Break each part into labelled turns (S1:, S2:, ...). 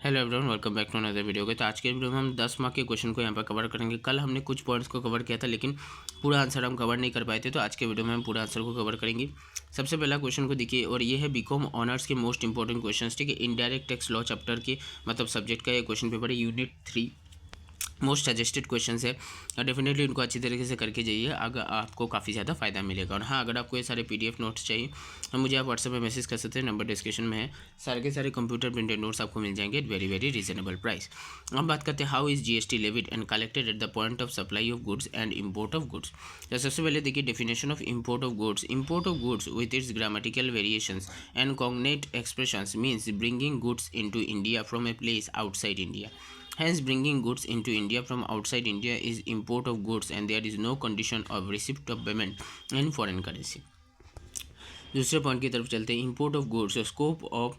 S1: Hello everyone, welcome back to another video के। तो आज के वीडियो में हम 10 मार्क के क्वेश्चन को यहाँ पर कवर करेंगे। कल हमने कुछ पॉइंट्स को कवर किया था लेकिन पूरा आंसर हम कवर नहीं कर पाए थे, तो आज के वीडियो में हम पूरा आंसर को कवर करेंगे। सबसे पहला क्वेश्चन को देखिए, और ये है बीकॉम ऑनर्स के मोस्ट इंपॉर्टेंट क्वेश्चन, ठीक है। इनडायरेक्ट टैक्स लॉ चैप्टर के मतलब सब्जेक्ट का ये क्वेश्चन पेपर है, यूनिट 3 मोस्ट सजेस्टेड क्वेश्चन है। और डेफिनेटली इनको अच्छी तरीके से करके जाइए, अगर आपको काफ़ी ज़्यादा फायदा मिलेगा। और हाँ, अगर आपको ये सारे PDF नोट्स चाहिए तो मुझे आप व्हाट्सएप में मैसेज कर सकते हैं, नंबर डिस्क्रिप्शन में है। सारे के सारे कंप्यूटर प्रिंटेड नोट्स आपको मिल जाएंगे at very very reasonable price. अब बात करते हैं how is GST levied and collected at the point of supply of goods and import of goods. तो सबसे पहले देखिए definition of import of goods. Import of goods with its grammatical variations and cognate expressions means bringing goods into India from a place outside India. Hence, bringing goods into India from outside India is import of goods and there is no condition of receipt of payment in foreign currency. दूसरे point की तरफ चलते हैं, import of goods, scope of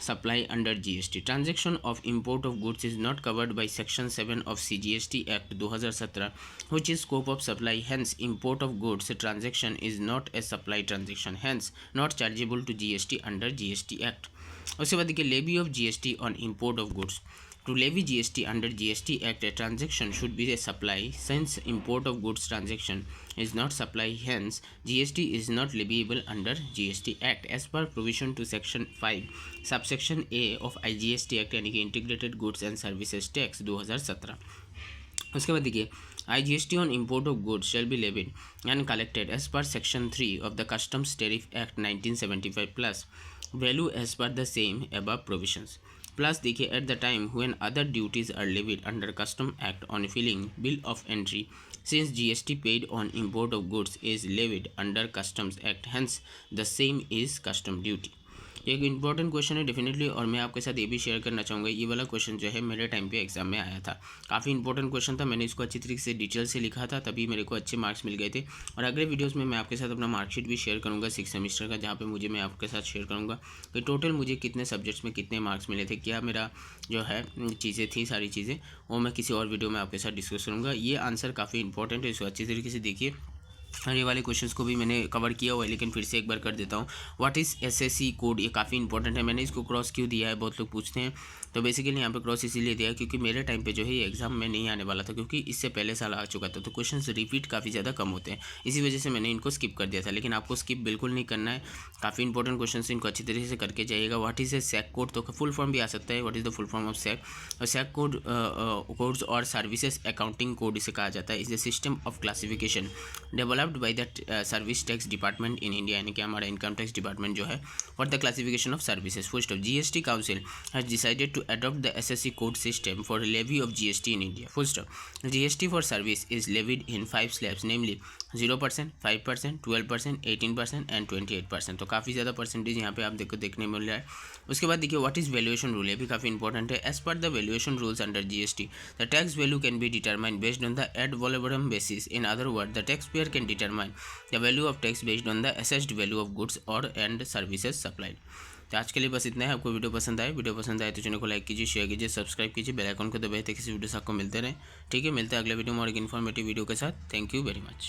S1: supply under GST. Transaction of import of goods is not covered by Section 7 of CGST Act 2017, which is scope of supply. Hence, import of goods transaction is not a supply transaction. Hence, not chargeable to GST under GST Act. उसके बाद देखिए levy of GST on import of goods. To levy GST under GST Act, a transaction should be a supply. Since import of goods transaction is not supply, hence GST is not leviable under GST Act as per provision to Section 5 subsection A of IGST Act, यानी कि Integrated Goods and Services Tax 2017। उसके बाद देखिए IGST on import of goods shall be levied and collected as per Section 3 of the Customs Tariff Act 1975 plus value as per the same above provisions. Plus देखिए at the time when other duties are levied under custom act on filing bill of entry, since GST paid on import of goods is levied under customs act, hence the same is custom duty. एक important question है definitely, और मैं आपके साथ ये भी share करना चाहूँगा। ये वाला क्वेश्चन जो है मेरे टाइम पे एग्जाम में आया था, काफ़ी इंपॉर्टेंट क्वेश्चन था। मैंने इसको अच्छी तरीके से डिटेल से लिखा था, तभी मेरे को अच्छे मार्क्स मिल गए थे। और अगले वीडियोस में मैं आपके साथ अपना मार्कशीट भी शेयर करूँगा 6 सेमेस्टर का, जहाँ पे मैं आपके साथ शेयर करूँगा कि टोटल मुझे कितने सब्जेक्ट्स में कितने मार्क्स मिले थे, क्या मेरा जो है चीज़ें थी, सारी चीज़ें वो मैं किसी और वीडियो में आपके साथ डिस्कस करूँगा। ये आंसर काफ़ी इंपॉर्टेंट है, इसको अच्छी तरीके से देखिए। और ये वाले क्वेश्चंस को भी मैंने कवर किया हुआ है, लेकिन फिर से एक बार कर देता हूँ। व्हाट इज़ SSC कोड, ये काफ़ी इंपॉर्टेंट है। मैंने इसको क्रॉस क्यों दिया है, बहुत लोग पूछते हैं। तो बेसिकली यहाँ पे क्रॉस इसीलिए दिया है क्योंकि मेरे टाइम पे जो है ये एग्जाम में नहीं आने वाला था, क्योंकि इससे पहले साल आ चुका था, तो क्वेश्चंस रिपीट काफ़ी ज़्यादा कम होते हैं। इसी वजह से मैंने इनको स्किप कर दिया था, लेकिन आपको स्किप बिल्कुल नहीं करना है। काफ़ी इंपॉर्टेंट क्वेश्चन है, इनको अच्छी तरीके से करके जाइएगा। What is a SAC code, तो फुल फॉर्म भी आ सकता है। What is the full form of SAC? SAC code codes और सर्विसेज अकाउंटिंग कोड इसे कहा जाता है। Is the system of classification developed by the service tax department in India, यानी कि हमारा इनकम टैक्स डिपार्टमेंट जो है, for the classification of services. First of GST council has decided to adopt the SSC code system for levy of GST in India. Full stop. GST for service is levied in 5 slabs, namely 0%, 5%, 12%, 18% and 28%। तो काफ़ी ज़्यादा percentage यहाँ पे आप देखने मिल रहा है। उसके बाद देखिए व्हाट इज़ वैल्यूएशन रूल, ये भी काफ़ी इंपॉर्टेंट है। As per the valuation rules under GST, the tax value can be determined based on the ad valorem basis. In other word, the tax payer can determine the value of tax based on the assessed value of goods और and services supplied. तो आज के लिए बस इतना है। आपको video पसंद आए तो चैनल को लाइक कीजिए, शेयर कीजिए, सब्सक्राइब कीजिए, बेल आइकन को दबाइए ताकि किसी वीडियो से आपको मिलते रहे। ठीक है, मिलते हैं अगले वीडियो में और एक इन्फॉर्मेटिव वीडियो के साथ। Thank you very much.